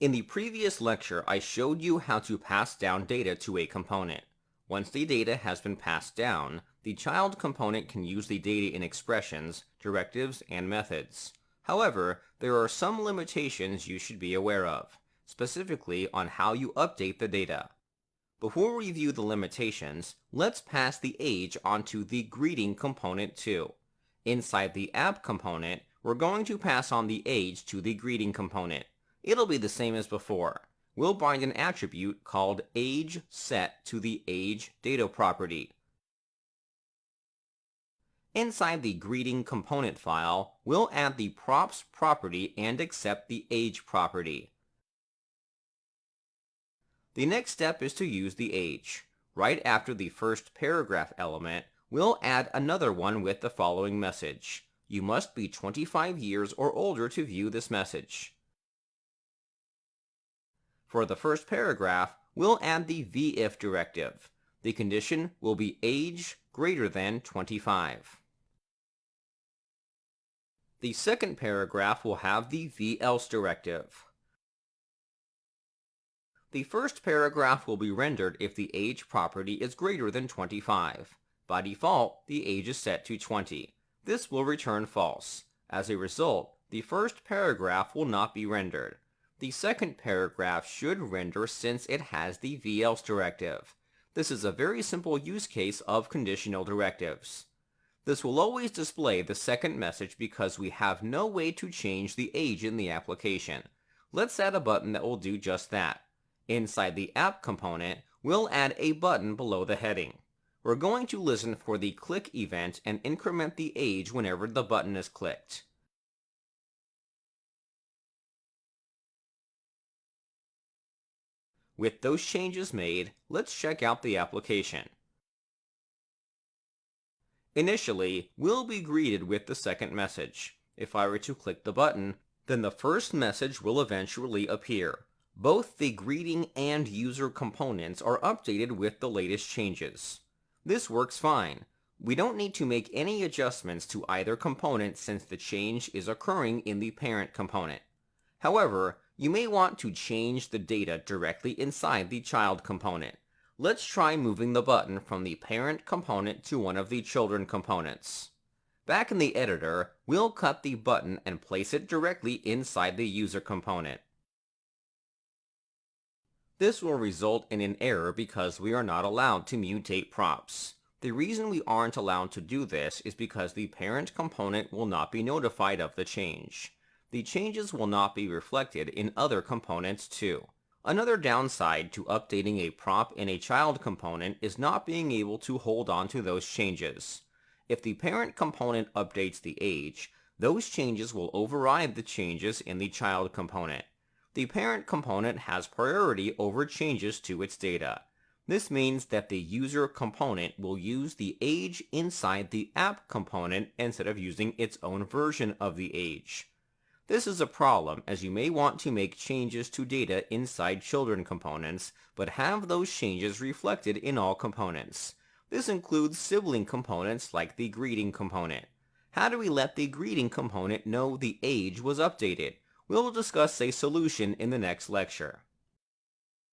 In the previous lecture, I showed you how to pass down data to a component. Once the data has been passed down, the child component can use the data in expressions, directives, and methods. However, there are some limitations you should be aware of, specifically on how you update the data. Before we review the limitations, let's pass the age onto the greeting component too. Inside the app component, we're going to pass on the age to the greeting component. It'll be the same as before. We'll bind an attribute called ageSet to the age data property. Inside the greeting component file, we'll add the props property and accept the age property. The next step is to use the age. Right after the first paragraph element, we'll add another one with the following message. You must be 25 years or older to view this message. For the first paragraph, we'll add the VIF directive. The condition will be age greater than 25. The second paragraph will have the VELSE directive. The first paragraph will be rendered if the age property is greater than 25. By default, the age is set to 20. This will return false. As a result, the first paragraph will not be rendered. The second paragraph should render since it has the VELSE directive. This is a very simple use case of conditional directives. This will always display the second message because we have no way to change the age in the application. Let's add a button that will do just that. Inside the app component, we'll add a button below the heading. We're going to listen for the click event and increment the age whenever the button is clicked. With those changes made, let's check out the application. Initially, we'll be greeted with the second message. If I were to click the button, then the first message will eventually appear. Both the greeting and user components are updated with the latest changes. This works fine. We don't need to make any adjustments to either component since the change is occurring in the parent component. However, you may want to change the data directly inside the child component. Let's try moving the button from the parent component to one of the children components. Back in the editor, we'll cut the button and place it directly inside the user component. This will result in an error because we are not allowed to mutate props. The reason we aren't allowed to do this is because the parent component will not be notified of the change. The changes will not be reflected in other components too. Another downside to updating a prop in a child component is not being able to hold on to those changes. If the parent component updates the age, those changes will override the changes in the child component. The parent component has priority over changes to its data. This means that the user component will use the age inside the app component instead of using its own version of the age. This is a problem as you may want to make changes to data inside children components, but have those changes reflected in all components. This includes sibling components like the greeting component. How do we let the greeting component know the age was updated? We'll discuss a solution in the next lecture.